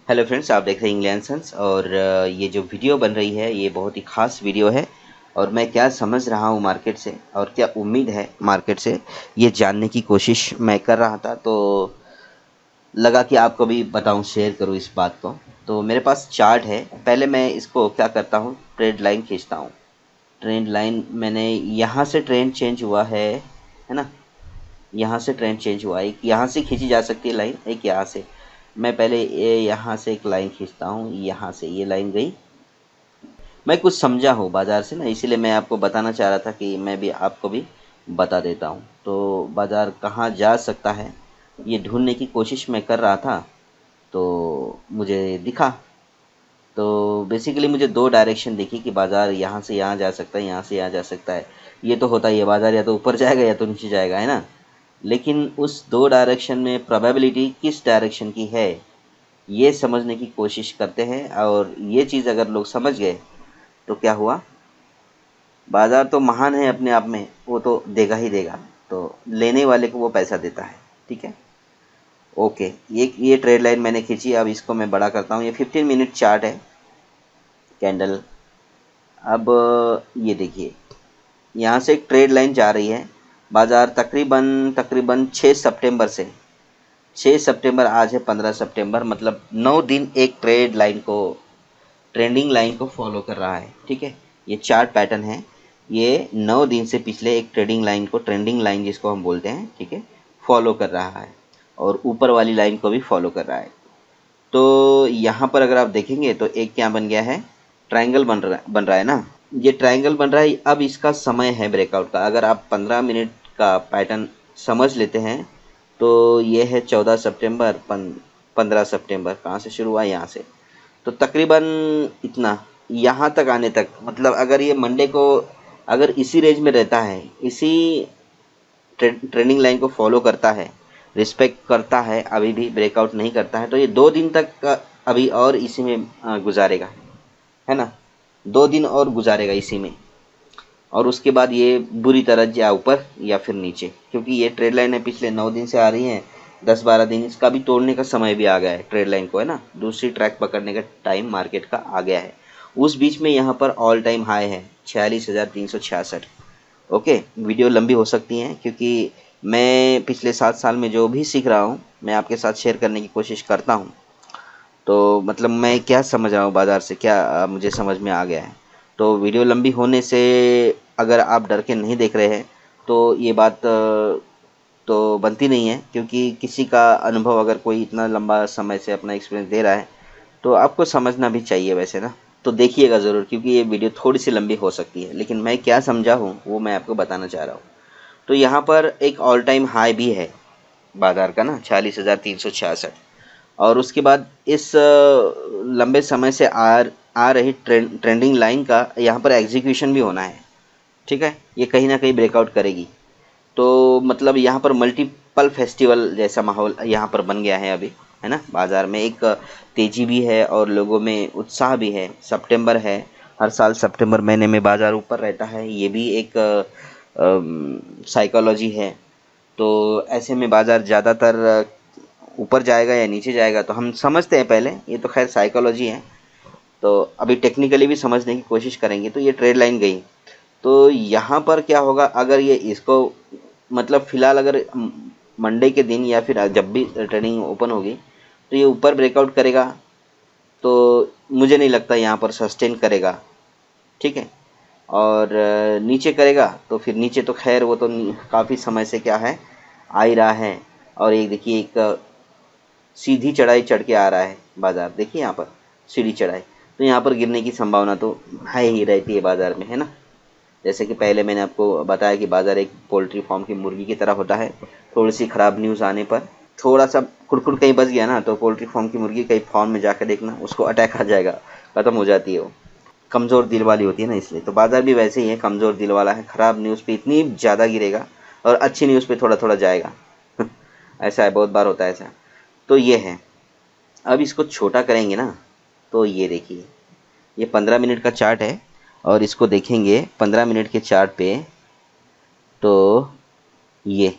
Hello friends, आप देख रहे हैं इंग्लैंड सन्स और ये जो वीडियो बन रही है ये बहुत ही ख़ास वीडियो है। और मैं क्या समझ रहा हूँ मार्केट से और क्या उम्मीद है मार्केट से, ये जानने की कोशिश मैं कर रहा था। तो लगा कि आपको भी बताऊँ, शेयर करूँ इस बात को। तो मेरे पास चार्ट है। पहले मैं इसको क्या करता हूँ, ट्रेंड लाइन खींचता हूँ। ट्रेंड लाइन मैंने यहाँ से ट्रेंड चेंज हुआ है ना। यहाँ से ट्रेंड चेंज हुआ, एक यहाँ से खींची जा सकती है लाइन, एक यहाँ से। मैं पहले ये यहाँ से एक लाइन खींचता हूँ, यहाँ से ये लाइन गई। मैं कुछ समझा हूँ बाज़ार से ना, इसीलिए मैं आपको बताना चाह रहा था कि मैं भी आपको भी बता देता हूँ। तो बाज़ार कहाँ जा सकता है ये ढूंढने की कोशिश मैं कर रहा था, तो मुझे दिखा। तो बेसिकली मुझे दो डायरेक्शन दिखी कि बाज़ार यहाँ से यहाँ जा सकता है, यहाँ से यहाँ जा सकता है। ये तो होता ही है, बाज़ार या तो ऊपर जाएगा या तो नीचे जाएगा, है ना। लेकिन उस दो डायरेक्शन में प्रोबेबिलिटी किस डायरेक्शन की है ये समझने की कोशिश करते हैं। और ये चीज़ अगर लोग समझ गए तो क्या हुआ, बाज़ार तो महान है अपने आप में, वो तो देगा ही देगा। तो लेने वाले को वो पैसा देता है, ठीक है। ओके, ये ट्रेड लाइन मैंने खींची। अब इसको मैं बड़ा करता हूँ। ये 15 मिनट चार्ट है, कैंडल। अब ये देखिए, यहाँ से एक ट्रेड लाइन जा रही है। बाज़ार तकरीबन तकरीबन 6 सितंबर से, 6 सितंबर आज है 15 सितंबर, मतलब 9 दिन एक ट्रेड लाइन को, ट्रेंडिंग लाइन को फॉलो कर रहा है, ठीक है। ये चार्ट पैटर्न है, ये 9 दिन से पिछले एक ट्रेडिंग लाइन को, ट्रेंडिंग लाइन जिसको हम बोलते हैं, ठीक है, फॉलो कर रहा है। और ऊपर वाली लाइन को भी फॉलो कर रहा है। तो यहाँ पर अगर आप देखेंगे तो एक क्या बन गया है, ट्रायंगल बन रहा है ना। ये ट्रायंगल बन रहा है। अब इसका समय है ब्रेकआउट का। अगर आप 15 मिनट का पैटर्न समझ लेते हैं तो ये है 14 सितंबर, 15 सितंबर। कहाँ से शुरू हुआ, यहाँ से। तो तकरीबन इतना, यहाँ तक आने तक, मतलब अगर ये मंडे को अगर इसी रेंज में रहता है, इसी ट्रेंडिंग लाइन को फॉलो करता है, रिस्पेक्ट करता है, अभी भी ब्रेकआउट नहीं करता है, तो ये 2 दिन तक का अभी और इसी में गुजारेगा, है ना। 2 दिन और गुजारेगा इसी में। और उसके बाद ये बुरी तरह या ऊपर या फिर नीचे, क्योंकि ये ट्रेड लाइन है पिछले 9 दिन से आ रही है, 10-12 दिन। इसका भी तोड़ने का समय भी आ गया है ट्रेड लाइन को, है ना। दूसरी ट्रैक पकड़ने का टाइम मार्केट का आ गया है। उस बीच में यहाँ पर ऑल टाइम हाई है 46,366। ओके, वीडियो लंबी हो सकती है क्योंकि मैं पिछले 7 साल में जो भी सीख रहा हूँ मैं आपके साथ शेयर करने की कोशिश करता हूँ। तो मतलब मैं क्या समझ रहा हूँ बाज़ार से, क्या मुझे समझ में आ गया है। तो वीडियो लंबी होने से अगर आप डर के नहीं देख रहे हैं तो ये बात तो बनती नहीं है, क्योंकि किसी का अनुभव अगर कोई इतना लंबा समय से अपना एक्सपीरियंस दे रहा है तो आपको समझना भी चाहिए वैसे ना। तो देखिएगा ज़रूर, क्योंकि ये वीडियो थोड़ी सी लंबी हो सकती है, लेकिन मैं क्या समझा हूँ वो मैं आपको बताना चाह रहा हूँ। तो यहाँ पर एक ऑल टाइम हाई भी है बाज़ार का ना, 46,366। और उसके बाद इस लंबे समय से आ रही ट्रेंडिंग लाइन का यहाँ पर एग्जीक्यूशन भी होना है, ठीक है। ये कहीं ना कहीं ब्रेकआउट करेगी। तो मतलब यहाँ पर मल्टीपल फेस्टिवल जैसा माहौल यहाँ पर बन गया है अभी, है ना। बाज़ार में एक तेज़ी भी है और लोगों में उत्साह भी है। सितंबर है, हर साल सितंबर महीने में बाज़ार ऊपर रहता है, ये भी एक साइकोलॉजी है। तो ऐसे में बाज़ार ज़्यादातर ऊपर जाएगा या नीचे जाएगा तो हम समझते हैं पहले, ये तो खैर साइकोलॉजी है। तो अभी टेक्निकली भी समझने की कोशिश करेंगे। तो ये ट्रेड लाइन गई, तो यहाँ पर क्या होगा, अगर ये इसको मतलब फ़िलहाल अगर मंडे के दिन या फिर जब भी ट्रेडिंग ओपन होगी तो ये ऊपर ब्रेकआउट करेगा, तो मुझे नहीं लगता यहाँ पर सस्टेन करेगा, ठीक है। और नीचे करेगा तो फिर नीचे तो खैर वो तो काफ़ी समय से क्या है, आ ही रहा है। और एक देखिए, एक सीधी चढ़ाई चढ़ के आ रहा है बाज़ार, देखिए यहाँ पर सीधी चढ़ाई। तो यहाँ पर गिरने की संभावना तो है ही रहती है बाज़ार में, है ना। जैसे कि पहले मैंने आपको बताया कि बाज़ार एक पोल्ट्री फार्म की मुर्गी की तरह होता है। थोड़ी सी ख़राब न्यूज़ आने पर, थोड़ा सा खुड़खुड़ कहीं बच गया ना, तो पोल्ट्री फार्म की मुर्गी कहीं फार्म में जाकर देखना, उसको अटैक आ जाएगा, ख़त्म हो जाती है वो। कमज़ोर दिल वाली होती है ना, इसलिए। तो बाज़ार भी वैसे ही है, कमज़ोर दिल वाला है। ख़राब न्यूज़ पे इतनी ज़्यादा गिरेगा और अच्छी न्यूज़ पे थोड़ा थोड़ा जाएगा। ऐसा है, बहुत बार होता है ऐसा। तो ये है। अब इसको छोटा करेंगे ना, तो ये देखिए, ये 15 मिनट का चार्ट है और इसको देखेंगे 15 मिनट के चार्ट पे, तो ये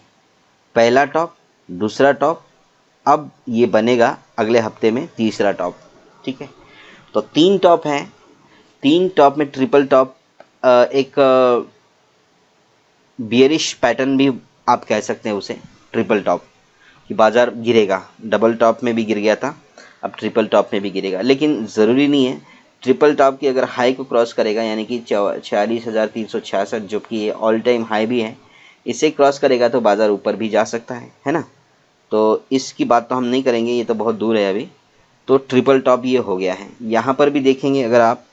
पहला टॉप, दूसरा टॉप, अब ये बनेगा अगले हफ्ते में तीसरा टॉप, ठीक है। तो 3 टॉप हैं, 3 टॉप में ट्रिपल टॉप, एक बियरिश पैटर्न भी आप कह सकते हैं उसे, ट्रिपल टॉप कि बाज़ार गिरेगा, डबल टॉप में भी गिर गया था, अब ट्रिपल टॉप में भी गिरेगा, लेकिन ज़रूरी नहीं है। ट्रिपल टॉप की अगर हाई को क्रॉस करेगा, यानी कि 46,366 जो कि ये ऑल टाइम हाई भी है, इसे क्रॉस करेगा तो बाज़ार ऊपर भी जा सकता है ना। तो इसकी बात तो हम नहीं करेंगे, ये तो बहुत दूर है अभी। तो ट्रिपल टॉप ये हो गया है। यहाँ पर भी देखेंगे अगर आप,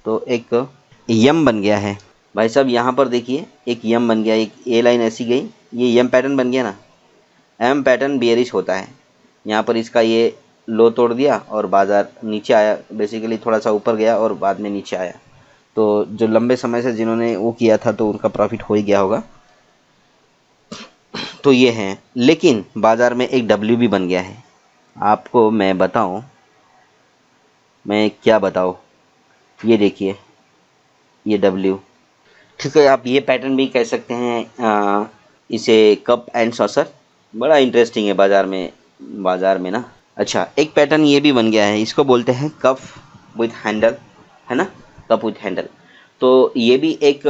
तो एक यम बन गया है भाई साहब। यहाँ पर देखिए एक यम बन गया, एक ए लाइन ऐसी गई, ये यम पैटर्न बन गया ना। एम पैटर्न बेयरिश होता है। यहाँ पर इसका ये लो तोड़ दिया और बाज़ार नीचे आया, बेसिकली थोड़ा सा ऊपर गया और बाद में नीचे आया। तो जो लंबे समय से जिन्होंने वो किया था तो उनका प्रॉफिट हो ही गया होगा। तो ये है, लेकिन बाज़ार में एक डब्ल्यू भी बन गया है। आपको मैं बताऊं, मैं क्या बताऊं, ये देखिए ये डब्ल्यू, ठीक है। आप ये पैटर्न भी कह सकते हैं, इसे कप एंड सॉसर, बड़ा इंटरेस्टिंग है बाज़ार में ना। अच्छा, एक पैटर्न ये भी बन गया है, इसको बोलते हैं कप विथ हैंडल, है ना, कप विथ हैंडल। तो ये भी एक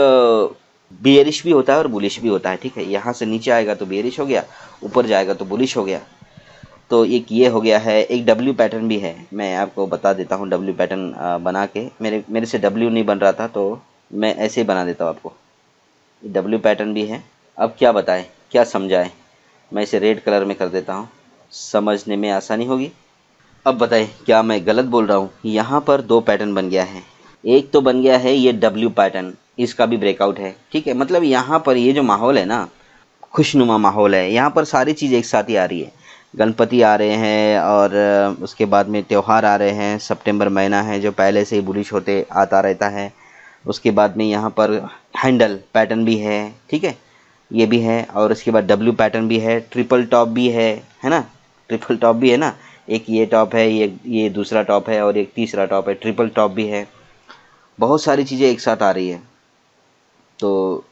बियरिश भी होता है और बुलिश भी होता है, ठीक है। यहाँ से नीचे आएगा तो बियरिश हो गया, ऊपर जाएगा तो बुलिश हो गया। तो एक ये हो गया है। एक डब्ल्यू पैटर्न भी है, मैं आपको बता देता हूँ। डब्ल्यू पैटर्न बना के, मेरे से डब्ल्यू नहीं बन रहा था तो मैं ऐसे ही बना देता हूँ आपको। डब्ल्यू पैटर्न भी है। अब क्या बताएं, क्या समझाएं, मैं इसे रेड कलर में कर देता हूँ, समझने में आसानी होगी। अब बताएं क्या मैं गलत बोल रहा हूँ। यहाँ पर 2 पैटर्न बन गया है। एक तो बन गया है ये डब्ल्यू पैटर्न, इसका भी ब्रेकआउट है, ठीक है। मतलब यहाँ पर ये जो माहौल है ना, खुशनुमा माहौल है। यहाँ पर सारी चीज़ें एक साथ ही आ रही है। गणपति आ रहे हैं और उसके बाद में त्यौहार आ रहे हैं। सितंबर महीना है जो पहले से ही बुलिश होते आता रहता है। उसके बाद में यहाँ पर हैंडल पैटर्न भी है, ठीक है, ये भी है। और उसके बाद डब्ल्यू पैटर्न भी है, ट्रिपल टॉप भी है ना, ट्रिपल टॉप भी है ना। एक ये टॉप है, ये दूसरा टॉप है और एक तीसरा टॉप है, ट्रिपल टॉप भी है। बहुत सारी चीज़ें एक साथ आ रही है, तो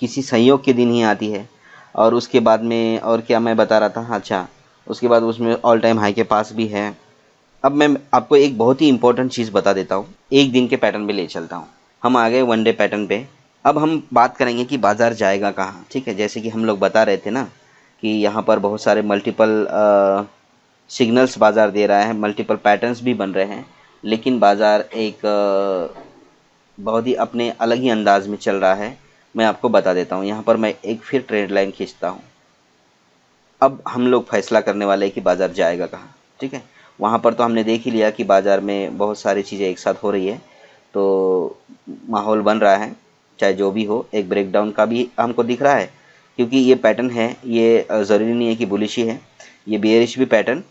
किसी संयोग के दिन ही आती है। और उसके बाद में और क्या मैं बता रहा था, अच्छा, उसके बाद उसमें ऑल टाइम हाई के पास भी है। अब मैं आपको एक बहुत ही इंपॉर्टेंट चीज़ बता देता हूँ, एक दिन के पैटर्न पे ले चलता हूँ। हम आ गए वन डे पैटर्न पे। अब हम बात करेंगे कि बाज़ार जाएगा कहाँ, ठीक है। जैसे कि हम लोग बता रहे थे ना कि यहाँ पर बहुत सारे मल्टीपल सिग्नल्स बाज़ार दे रहा है, मल्टीपल पैटर्न्स भी बन रहे हैं, लेकिन बाज़ार एक बहुत ही अपने अलग ही अंदाज में चल रहा है। मैं आपको बता देता हूँ। यहाँ पर मैं एक फिर ट्रेड लाइन खींचता हूँ। अब हम लोग फैसला करने वाले हैं कि बाज़ार जाएगा कहाँ, ठीक है। वहाँ पर तो हमने देख ही लिया कि बाज़ार में बहुत सारी चीज़ें एक साथ हो रही है, तो माहौल बन रहा है। चाहे जो भी हो, एक ब्रेकडाउन का भी हमको दिख रहा है, क्योंकि ये पैटर्न है, ये ज़रूरी नहीं है कि बुलिश ही है, ये बेयरिश भी पैटर्न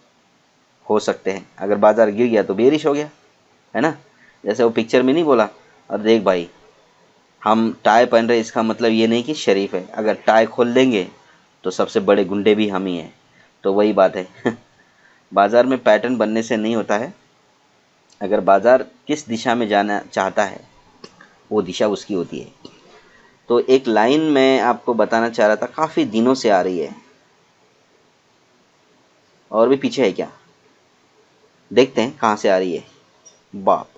हो सकते हैं। अगर बाज़ार गिर गया तो बेयरिश हो गया, है ना। जैसे वो पिक्चर में नहीं बोला, और देख भाई हम टाई पहन रहे, इसका मतलब ये नहीं कि शरीफ है, अगर टाई खोल देंगे तो सबसे बड़े गुंडे भी हम ही हैं। तो वही बात है बाज़ार में पैटर्न बनने से नहीं होता है, अगर बाज़ार किस दिशा में जाना चाहता है वो दिशा उसकी होती है। तो एक लाइन मैं आपको बताना चाह रहा था, काफ़ी दिनों से आ रही है, और भी पीछे है क्या, देखते हैं कहाँ से आ रही है। बाप,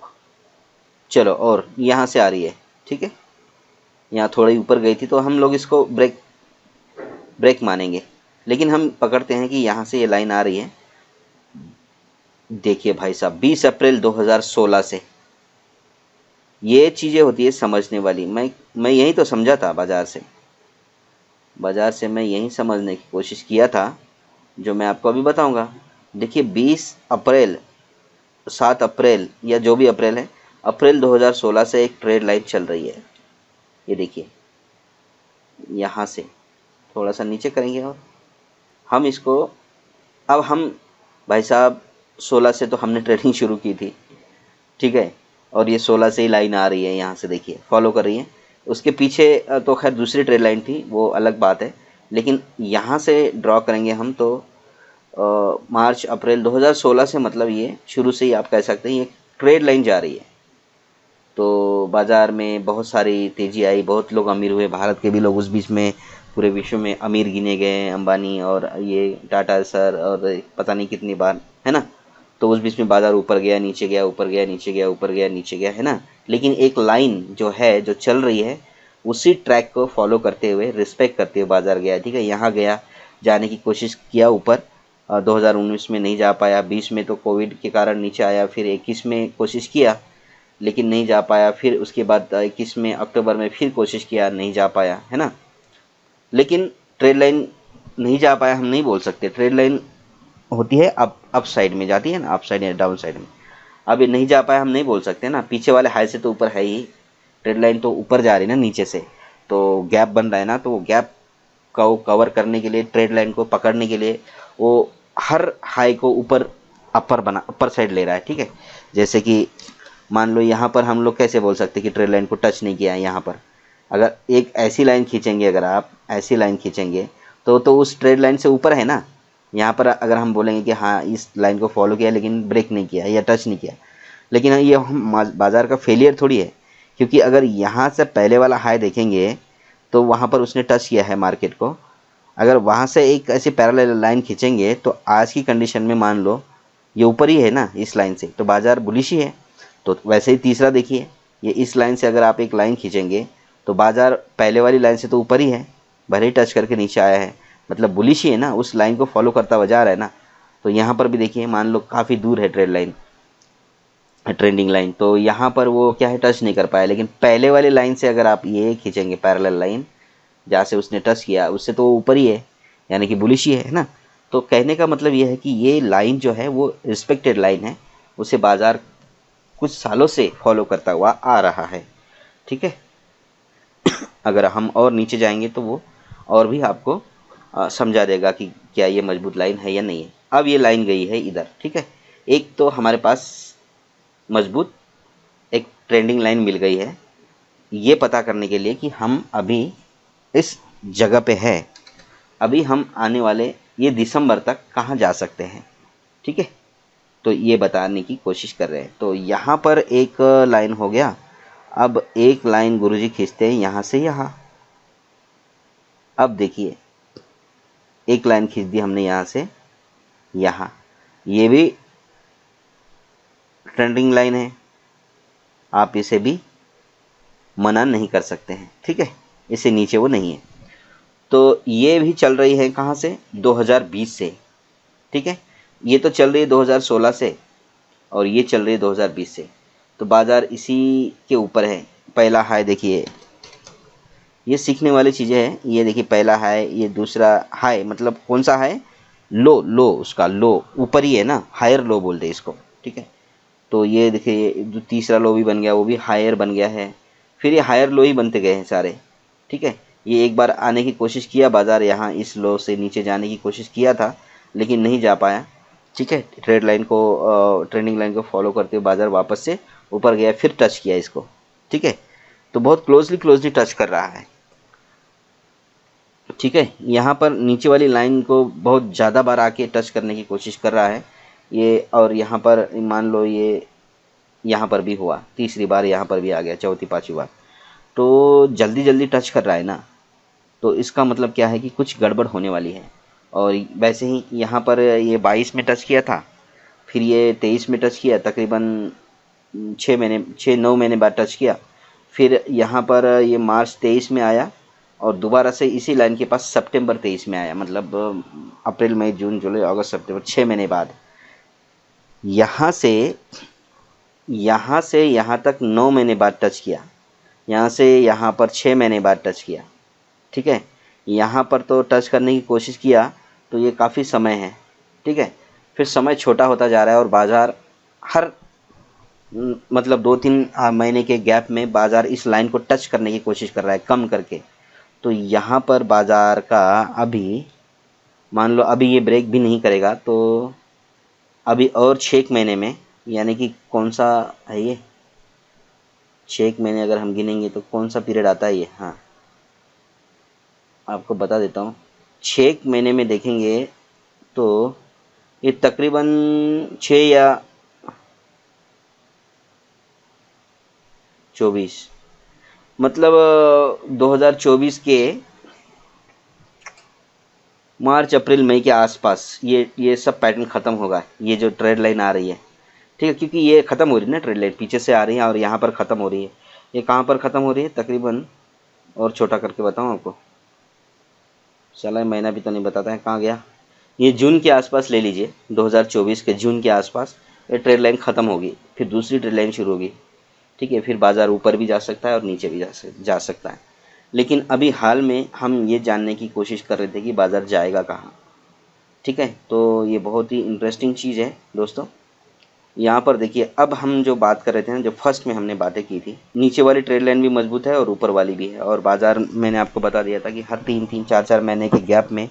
चलो, और यहाँ से आ रही है, ठीक है। यहाँ थोड़ी ऊपर गई थी तो हम लोग इसको ब्रेक मानेंगे, लेकिन हम पकड़ते हैं कि यहाँ से ये लाइन आ रही है। देखिए भाई साहब, 20 अप्रैल 2016 से ये चीज़ें होती है समझने वाली। मैं यही तो समझा था बाज़ार से मैं यही समझने की कोशिश किया था जो मैं आपको अभी बताऊंगा। देखिए 20 अप्रैल, 7 अप्रैल या जो भी अप्रैल है, अप्रैल 2016 से एक ट्रेड लाइन चल रही है। ये देखिए, यहाँ से थोड़ा सा नीचे करेंगे और हम इसको, अब हम भाई साहब 16 से तो हमने ट्रेडिंग शुरू की थी, ठीक है, और ये 16 से ही लाइन आ रही है, यहाँ से देखिए फॉलो कर रही है। उसके पीछे तो खैर दूसरी ट्रेड लाइन थी, वो अलग बात है, लेकिन यहाँ से ड्रॉ करेंगे हम तो मार्च अप्रैल 2016 से, मतलब ये शुरू से ही आप कह सकते हैं ये ट्रेड लाइन जा रही है। तो बाज़ार में बहुत सारी तेज़ी आई, बहुत लोग अमीर हुए, भारत के भी लोग उस बीच में पूरे विश्व में अमीर गिने गए हैं, अंबानी और ये टाटा सर और पता नहीं कितनी बार, है ना। तो उस बीच में बाजार ऊपर गया नीचे गया, ऊपर गया नीचे गया, ऊपर गया नीचे गया, है ना। लेकिन एक लाइन जो है जो चल रही है उसी ट्रैक को फॉलो करते हुए, रिस्पेक्ट करते हुए बाजार गया, ठीक है। यहाँ गया, जाने की कोशिश किया ऊपर, 2019 में नहीं जा पाया, 20 में तो कोविड के कारण नीचे आया, फिर 21 में कोशिश किया लेकिन नहीं जा पाया, फिर उसके बाद 21 में अक्टूबर में फिर कोशिश किया, नहीं जा पाया, है ना। लेकिन ट्रेड लाइन नहीं जा पाया हम नहीं बोल सकते, ट्रेड लाइन होती है अप साइड में जाती है ना, अप साइड या डाउन साइड में। अब ये नहीं जा पाया हम नहीं बोल सकते ना, पीछे वाले हाई से तो ऊपर है ही, ट्रेड लाइन तो ऊपर जा रही है ना नीचे से, तो गैप बन रहा है ना, तो वो गैप को कवर करने के लिए, ट्रेड लाइन को पकड़ने के लिए वो हर हाई को ऊपर अपर साइड ले रहा है, ठीक है। जैसे कि मान लो यहाँ पर हम लोग कैसे बोल सकते हैं कि ट्रेड लाइन को टच नहीं किया है। यहाँ पर अगर एक ऐसी लाइन खींचेंगे, अगर आप ऐसी लाइन खींचेंगे तो उस ट्रेड लाइन से ऊपर है ना। यहाँ पर अगर हम बोलेंगे कि हाँ इस लाइन को फॉलो किया लेकिन ब्रेक नहीं किया या टच नहीं किया, लेकिन ये बाज़ार का फेलियर थोड़ी है, क्योंकि अगर यहाँ से पहले वाला हाई देखेंगे तो वहाँ पर उसने टच किया है मार्केट को। अगर वहाँ से एक ऐसी पैरेलल लाइन खींचेंगे तो आज की कंडीशन में मान लो ये ऊपर ही है ना इस लाइन से, तो बाज़ार बुलिश ही है। तो वैसे ही तीसरा देखिए, ये इस लाइन से अगर आप एक लाइन खींचेंगे तो बाज़ार पहले वाली लाइन से तो ऊपर ही है, भले ही टच करके नीचे आया है, मतलब बुलिश ही है ना, उस लाइन को फॉलो करता हुआ जा रहा है ना। तो यहाँ पर भी देखिए, मान लो काफ़ी दूर है ट्रेड लाइन, ट्रेंडिंग लाइन, तो यहाँ पर वो क्या है, टच नहीं कर पाया। लेकिन पहले वाली लाइन से अगर आप ये खींचेंगे पैरेलल लाइन जहाँ से उसने टच किया, उससे तो ऊपर ही है, यानी कि बुलिश ही है ना। तो कहने का मतलब ये है कि ये लाइन जो है वो रिस्पेक्टेड लाइन है, उसे बाज़ार कुछ सालों से फॉलो करता हुआ आ रहा है, ठीक है। अगर हम और नीचे जाएंगे तो वो और भी आपको समझा देगा कि क्या ये मजबूत लाइन है या नहीं है। अब ये लाइन गई है इधर, ठीक है। एक तो हमारे पास मजबूत एक ट्रेंडिंग लाइन मिल गई है, ये पता करने के लिए कि हम अभी इस जगह पे है, अभी हम आने वाले ये दिसंबर तक कहाँ जा सकते हैं, ठीक है। तो ये बताने की कोशिश कर रहे हैं। तो यहाँ पर एक लाइन हो गया। अब एक लाइन गुरुजी खींचते हैं यहाँ से यहाँ। अब देखिए एक लाइन खींच दी हमने यहाँ से यहाँ, ये भी ट्रेंडिंग लाइन है, आप इसे भी मना नहीं कर सकते हैं, ठीक है। इससे नीचे वो नहीं है। तो ये भी चल रही है कहाँ से, 2020 से, ठीक है। ये तो चल रही है 2016 से और ये चल रही है 2020 से। तो बाज़ार इसी के ऊपर है। पहला हाई देखिए, ये सीखने वाली चीज़ें हैं। ये देखिए पहला हाई, ये दूसरा हाई, मतलब कौन सा हाई, लो लो, उसका लो ऊपर ही है ना, हायर लो बोलते हैं इसको, ठीक है। तो ये देखिए जो तीसरा लो भी बन गया, वो भी हायर बन गया है। फिर ये हायर लो ही बनते गए हैं सारे, ठीक है। ये एक बार आने की कोशिश किया बाज़ार, यहाँ इस लो से नीचे जाने की कोशिश किया था लेकिन नहीं जा पाया, ठीक है। ट्रेड लाइन को, ट्रेंडिंग लाइन को फॉलो करते हुए बाज़ार वापस से ऊपर गया, फिर टच किया इसको, ठीक है। तो बहुत क्लोजली टच कर रहा है, ठीक है। यहाँ पर नीचे वाली लाइन को बहुत ज़्यादा बार आके टच करने की कोशिश कर रहा है ये, और यहाँ पर मान लो ये यहाँ पर भी हुआ, तीसरी बार यहाँ पर भी आ गया, चौथी पाँचवीं बार। तो जल्दी जल्दी टच कर रहा है ना, तो इसका मतलब क्या है कि कुछ गड़बड़ होने वाली है। और वैसे ही यहाँ पर ये 22 में टच किया था, फिर ये 23 में टच किया, तकरीबन 6-9 महीने बाद टच किया। फिर यहाँ पर ये मार्च 23 में आया और दोबारा से इसी लाइन के पास सितंबर 23 में आया, मतलब अप्रैल मई जून जुलाई अगस्त सितंबर 6 महीने बाद। यहाँ से यहाँ तक 9 महीने बाद टच किया, यहाँ से यहाँ पर 6 महीने बाद टच किया, ठीक है। यहाँ पर तो टच करने की कोशिश किया तो ये काफ़ी समय है, ठीक है। फिर समय छोटा होता जा रहा है और बाज़ार हर मतलब 2-3 महीने के गैप में बाज़ार इस लाइन को टच करने की कोशिश कर रहा है कम करके। तो यहाँ पर बाज़ार का अभी मान लो अभी ये ब्रेक भी नहीं करेगा तो अभी और 6 महीने में, यानी कि कौन सा है ये, 6 महीने अगर हम गिनेंगे तो कौन सा पीरियड आता है ये, हाँ आपको बता देता हूँ। 6 महीने में देखेंगे तो ये तकरीबन 6 या 24, मतलब 2024 के मार्च अप्रैल मई के आसपास ये सब पैटर्न ख़त्म होगा, ये जो ट्रेड लाइन आ रही है, ठीक है, क्योंकि ये ख़त्म हो रही है ना, ट्रेड लाइन पीछे से आ रही है और यहाँ पर ख़त्म हो रही है। ये कहाँ पर ख़त्म हो रही है तकरीबन, और छोटा करके बताऊँ आपको, चला महीना भी तो नहीं बताता है, कहाँ गया, ये जून के आसपास ले लीजिए, 2024 के जून के आसपास ये ट्रेड लाइन ख़त्म होगी, फिर दूसरी ट्रेड लाइन शुरू होगी, ठीक है। फिर बाज़ार ऊपर भी जा सकता है और नीचे भी जा सकता है। लेकिन अभी हाल में हम ये जानने की कोशिश कर रहे थे कि बाज़ार जाएगा कहाँ, ठीक है। तो ये बहुत ही इंटरेस्टिंग चीज़ है दोस्तों। यहाँ पर देखिए, अब हम जो बात कर रहे थे ना, जो फर्स्ट में हमने बातें की थी, नीचे वाली ट्रेड लाइन भी मजबूत है और ऊपर वाली भी है, और बाज़ार मैंने आपको बता दिया था कि हर 3-3, 4-4 महीने के गैप में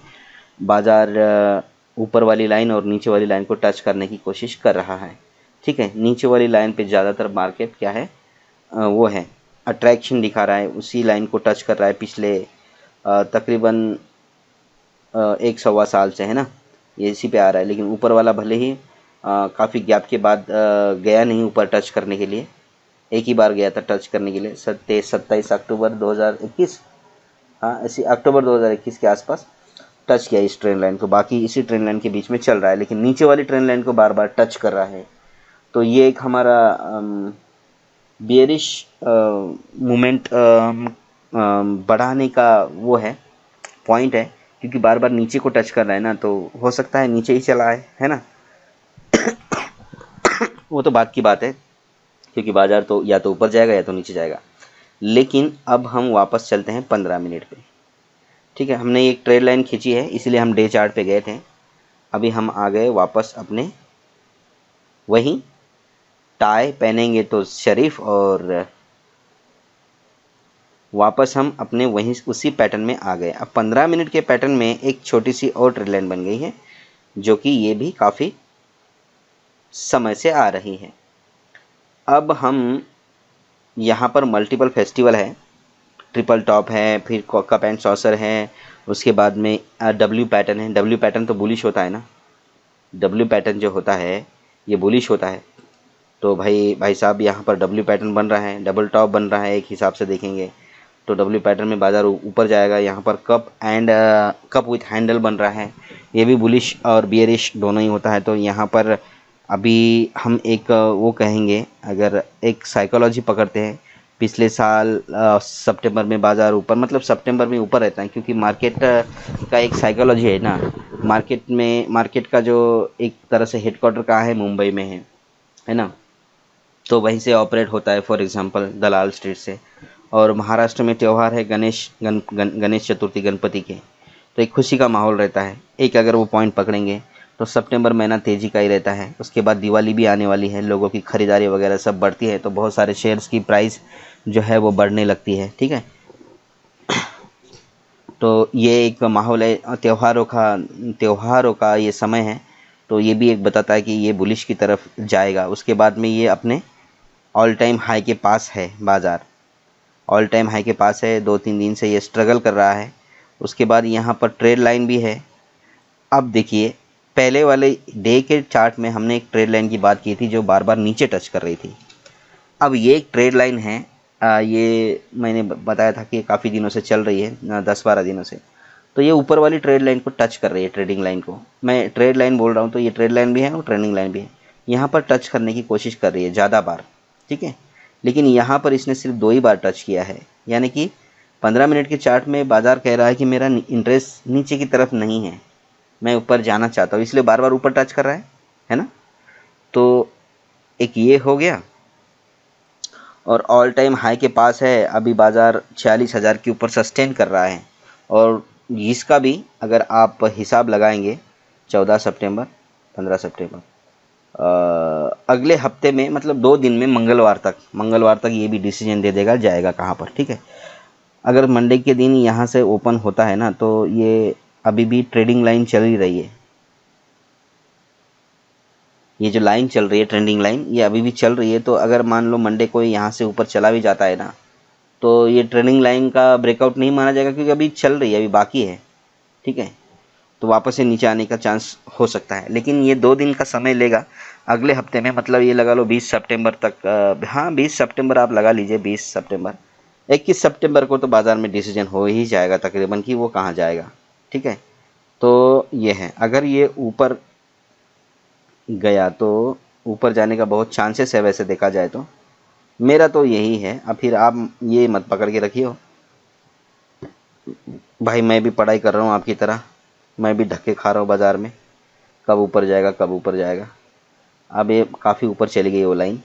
बाज़ार ऊपर वाली लाइन और नीचे वाली लाइन को टच करने की कोशिश कर रहा है, ठीक है। नीचे वाली लाइन पे ज़्यादातर मार्केट क्या है, वो है अट्रैक्शन दिखा रहा है, उसी लाइन को टच कर रहा है पिछले तकरीबन 1-1.25 साल से, है ना, ये इसी पे आ रहा है। लेकिन ऊपर वाला भले ही काफ़ी गैप के बाद गया नहीं ऊपर टच करने के लिए, एक ही बार गया था टच करने के लिए 27 अक्टूबर 2021, हाँ ऐसी अक्टूबर 2021 के आसपास टच किया इस ट्रेंड लाइन को, बाकी इसी ट्रेंड लाइन के बीच में चल रहा है, लेकिन नीचे वाली ट्रेंड लाइन को बार बार टच कर रहा है। तो ये एक हमारा बियरिश मूवमेंट बढ़ाने का वो है, पॉइंट है, क्योंकि बार बार नीचे को टच कर रहा है ना, तो हो सकता है नीचे ही चला है ना। वो तो बात की बात है, क्योंकि बाज़ार तो या तो ऊपर जाएगा या तो नीचे जाएगा। लेकिन अब हम वापस चलते हैं 15 मिनट पे, ठीक है। हमने एक ट्रेड लाइन खींची है, इसलिए हम डे चार्ट पे गए थे। अभी हम आ गए वापस अपने वहीं, टाई पहनेंगे तो शरीफ, और वापस हम अपने वहीं उसी पैटर्न में आ गए। अब 15 मिनट के पैटर्न में एक छोटी सी और ट्रेड लाइन बन गई है, जो कि ये भी काफ़ी समय से आ रही है। अब हम यहाँ पर मल्टीपल फेस्टिवल है, ट्रिपल टॉप है, फिर कप एंड सॉसर है, उसके बाद में डब्ल्यू पैटर्न है। डब्ल्यू पैटर्न तो बुलिश होता है ना, डब्ल्यू पैटर्न जो होता है ये बुलिश होता है। तो भाई साहब, यहाँ पर डब्ल्यू पैटर्न बन रहा है, डबल टॉप बन रहा है, एक हिसाब से देखेंगे तो डब्ल्यू पैटर्न में बाज़ार ऊपर जाएगा। यहाँ पर कप विथ हैंडल बन रहा है, ये भी बुलिश और बियरिश दोनों ही होता है। तो यहाँ पर अभी हम एक वो कहेंगे, अगर एक साइकोलॉजी पकड़ते हैं, पिछले साल सितंबर में बाज़ार ऊपर, मतलब सितंबर में ऊपर रहता है, क्योंकि मार्केट का एक साइकोलॉजी है ना, मार्केट का जो एक तरह से हेडक्वार्टर कहाँ है, मुंबई में है ना, तो वहीं से ऑपरेट होता है, फॉर एग्जांपल दलाल स्ट्रीट से। और महाराष्ट्र में त्यौहार है गणेश चतुर्थी, गणपति के, तो एक खुशी का माहौल रहता है। एक अगर वो पॉइंट पकड़ेंगे तो सितंबर महीना तेज़ी का ही रहता है। उसके बाद दिवाली भी आने वाली है, लोगों की ख़रीदारी वगैरह सब बढ़ती है, तो बहुत सारे शेयर्स की प्राइस जो है वो बढ़ने लगती है, ठीक है। तो ये एक माहौल है, त्योहारों का ये समय है, तो ये भी एक बताता है कि ये बुलिश की तरफ जाएगा। उसके बाद में ये अपने ऑल टाइम हाई के पास है, बाज़ार ऑल टाइम हाई के पास है, 2-3 दिन से ये स्ट्रगल कर रहा है। उसके बाद यहाँ पर ट्रेड लाइन भी है। अब देखिए, पहले वाले डे के चार्ट में हमने एक ट्रेड लाइन की बात की थी जो बार बार नीचे टच कर रही थी। अब ये एक ट्रेड लाइन है, ये मैंने बताया था कि काफ़ी दिनों से चल रही है, 10-12 दिनों से। तो ये ऊपर वाली ट्रेड लाइन को टच कर रही है, ट्रेडिंग लाइन को मैं ट्रेड लाइन बोल रहा हूँ, तो ये ट्रेड लाइन भी है और ट्रेंडिंग लाइन भी है। यहाँ पर टच करने की कोशिश कर रही है ज़्यादा बार, ठीक है। लेकिन यहाँ पर इसने सिर्फ 2 ही बार टच किया है, यानी कि 15 मिनट के चार्ट में बाज़ार कह रहा है कि मेरा इंटरेस्ट नीचे की तरफ नहीं है, मैं ऊपर जाना चाहता हूँ, इसलिए बार बार ऊपर टच कर रहा है ना। तो एक ये हो गया, और ऑल टाइम हाई के पास है, अभी बाज़ार 46,000 के ऊपर सस्टेन कर रहा है। और इसका भी अगर आप हिसाब लगाएंगे 14 सितंबर, 15 सितंबर, अगले हफ्ते में, मतलब 2 दिन में, मंगलवार तक ये भी डिसीजन दे देगा जाएगा कहाँ पर, ठीक है। अगर मंडे के दिन यहाँ से ओपन होता है ना, तो ये अभी भी ट्रेडिंग लाइन चल ही रही है, ये जो लाइन चल रही है ट्रेंडिंग लाइन, ये अभी भी चल रही है। तो अगर मान लो मंडे को यहाँ से ऊपर चला भी जाता है ना, तो ये ट्रेंडिंग लाइन का ब्रेकआउट नहीं माना जाएगा, क्योंकि अभी चल रही है, अभी बाकी है, ठीक है। तो वापस से नीचे आने का चांस हो सकता है, लेकिन ये 2 दिन का समय लेगा। अगले हफ्ते में, मतलब ये लगा लो 20 सितंबर तक, हाँ 20 सितंबर आप लगा लीजिए, 20 सितंबर, 21 सितंबर को तो बाज़ार में डिसीजन हो ही जाएगा तकरीबन कि वो कहाँ जाएगा, ठीक है। तो ये है, अगर ये ऊपर गया तो ऊपर जाने का बहुत चांसेस है वैसे देखा जाए तो, मेरा तो यही है। अब फिर आप ये मत पकड़ के रखिए भाई, मैं भी पढ़ाई कर रहा हूँ आपकी तरह, मैं भी धक्के खा रहा हूँ बाज़ार में, कब ऊपर जाएगा कब ऊपर जाएगा। अब ये काफ़ी ऊपर चली गई वो लाइन,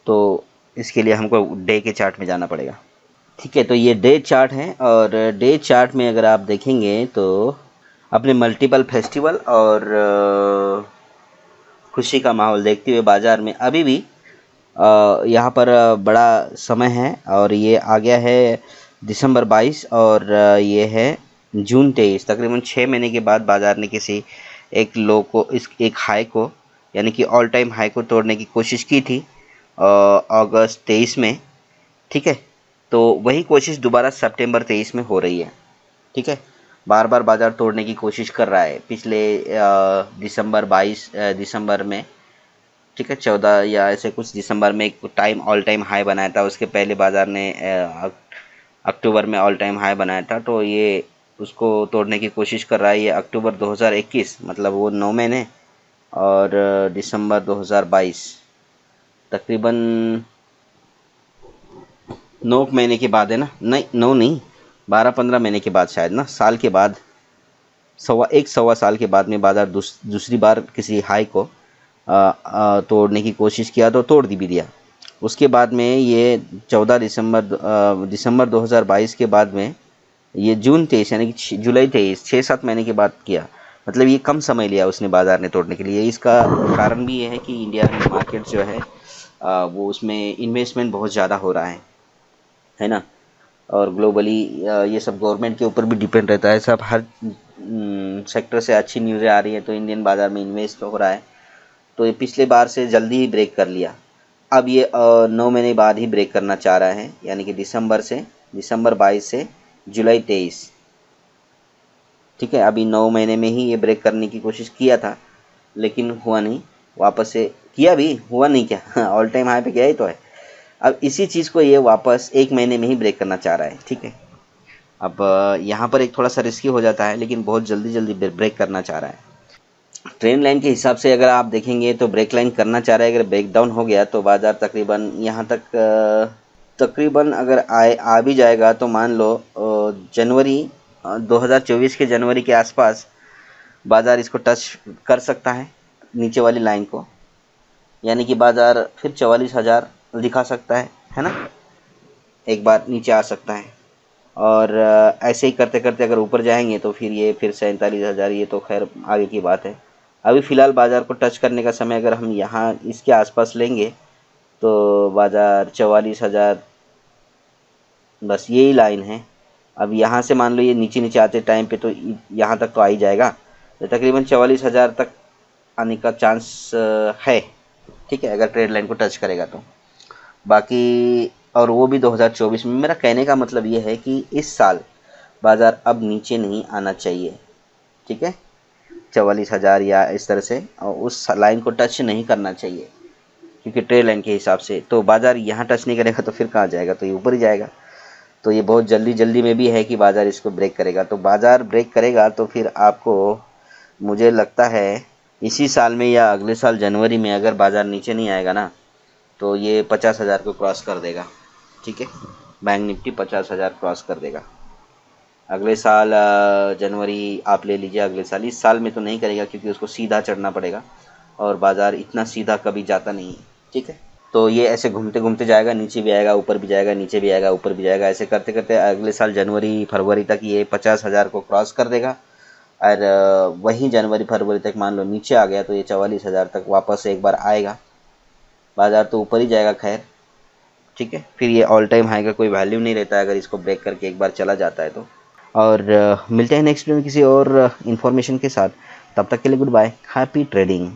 तो इसके लिए हमको डे के चार्ट में जाना पड़ेगा। ठीक है, तो ये डे चार्ट है, और डे चार्ट में अगर आप देखेंगे तो अपने मल्टीपल फेस्टिवल और खुशी का माहौल देखते हुए बाज़ार में अभी भी यहाँ पर बड़ा समय है, और ये आ गया है दिसंबर 22 और ये है जून 23। तकरीबन 6 महीने के बाद बाज़ार ने किसी एक लो को, इस एक हाई को, यानी कि ऑल टाइम हाई को तोड़ने की कोशिश की थी अगस्त 23 में। ठीक है, तो वही कोशिश दोबारा सितंबर 23 में हो रही है। ठीक है, बार बार बाज़ार तोड़ने की कोशिश कर रहा है। पिछले दिसंबर 22 दिसंबर में, ठीक है, 14 या ऐसे कुछ दिसंबर में एक टाइम ऑल टाइम हाई बनाया था। उसके पहले बाज़ार ने अक्टूबर में ऑल टाइम हाई बनाया था, तो ये उसको तोड़ने की कोशिश कर रहा है। ये अक्टूबर 2021, मतलब वो 9 महीने, और दिसंबर 2022, तकरीबन 9 महीने के बाद है ना, नहीं 9 नहीं, 12-15 महीने के बाद शायद ना, साल के बाद, सवा साल के बाद में बाज़ार दूसरी बार किसी हाई को तोड़ने की कोशिश किया तो तोड़ भी दिया। उसके बाद में ये 14 दिसंबर 2022 के बाद में ये जून 23 यानी कि जुलाई 23, 6-7 महीने के बाद किया। मतलब ये कम समय लिया उसने बाज़ार ने तोड़ने के लिए। इसका कारण भी ये है कि इंडिया मार्केट जो है वो उसमें इन्वेस्टमेंट बहुत ज़्यादा हो रहा है ना, और ग्लोबली ये सब गवर्नमेंट के ऊपर भी डिपेंड रहता है सब। हर सेक्टर से अच्छी न्यूज़ें आ रही है तो इंडियन बाज़ार में इन्वेस्ट हो रहा है। तो ये पिछले बार से जल्दी ही ब्रेक कर लिया, अब ये 9 महीने बाद ही ब्रेक करना चाह रहा है, यानी कि दिसंबर 22 से जुलाई 23। ठीक है, अभी 9 महीने में ही ये ब्रेक करने की कोशिश किया था, लेकिन हुआ नहीं। वापस से किया भी, हुआ नहीं क्या, ऑल टाइम हाई पे गया ही तो है। अब इसी चीज़ को ये वापस 1 महीने में ही ब्रेक करना चाह रहा है। ठीक है, अब यहाँ पर एक थोड़ा सा रिस्की हो जाता है, लेकिन बहुत जल्दी ब्रेक करना चाह रहा है। ट्रेंड लाइन के हिसाब से अगर आप देखेंगे तो ब्रेक लाइन करना चाह रहा है। अगर ब्रेक डाउन हो गया तो बाज़ार तकरीबन यहाँ तक तकरीबन अगर आ भी जाएगा तो मान लो जनवरी 2024 के जनवरी के आसपास बाज़ार इसको टच कर सकता है, नीचे वाली लाइन को, यानी कि बाज़ार फिर 44,000 दिखा सकता है ना, एक बार नीचे आ सकता है। और ऐसे ही करते करते अगर ऊपर जाएंगे तो फिर ये फिर 47,000, ये तो खैर आगे की बात है। अभी फ़िलहाल बाज़ार को टच करने का समय अगर हम यहाँ इसके आसपास लेंगे तो बाज़ार 44,000, बस यही लाइन है। अब यहाँ से मान लो ये नीचे आते टाइम पे तो यहाँ तक तो आ ही जाएगा, तो तकरीबन 44,000 तक आने का चांस है। ठीक है, अगर ट्रेड लाइन को टच करेगा तो। बाकी और वो भी 2024 में। मेरा कहने का मतलब ये है कि इस साल बाज़ार अब नीचे नहीं आना चाहिए। ठीक है, 44,000 या इस तरह से, और उस लाइन को टच नहीं करना चाहिए, क्योंकि ट्रेड लाइन के हिसाब से तो बाज़ार यहाँ टच नहीं करेगा तो फिर कहाँ जाएगा, तो ये ऊपर ही जाएगा। तो ये बहुत जल्दी में भी है कि बाज़ार इसको ब्रेक करेगा। तो बाज़ार ब्रेक करेगा तो फिर आपको, मुझे लगता है इसी साल में या अगले साल जनवरी में, अगर बाज़ार नीचे नहीं आएगा ना तो ये 50,000 को क्रॉस कर देगा। ठीक है, बैंक निफ्टी 50,000 क्रॉस कर देगा अगले साल जनवरी आप ले लीजिए अगले साल। इस साल में तो नहीं करेगा क्योंकि उसको सीधा चढ़ना पड़ेगा, और बाज़ार इतना सीधा कभी जाता नहीं है। ठीक है, तो ये ऐसे घूमते जाएगा, नीचे भी आएगा, ऊपर भी जाएगा, नीचे भी आएगा, ऊपर भी जाएगा। ऐसे करते करते अगले साल जनवरी फरवरी तक ये 50,000 को क्रॉस कर देगा। और वहीं जनवरी फरवरी तक मान लो नीचे आ गया तो ये 44,000 तक वापस एक बार आएगा। बाज़ार तो ऊपर ही जाएगा खैर। ठीक है, फिर ये ऑल टाइम हाई का कोई वैल्यू नहीं रहता है अगर इसको ब्रेक करके एक बार चला जाता है तो। और मिलते हैं नेक्स्ट में किसी और इन्फॉर्मेशन के साथ। तब तक के लिए गुड बाय, हैप्पी ट्रेडिंग।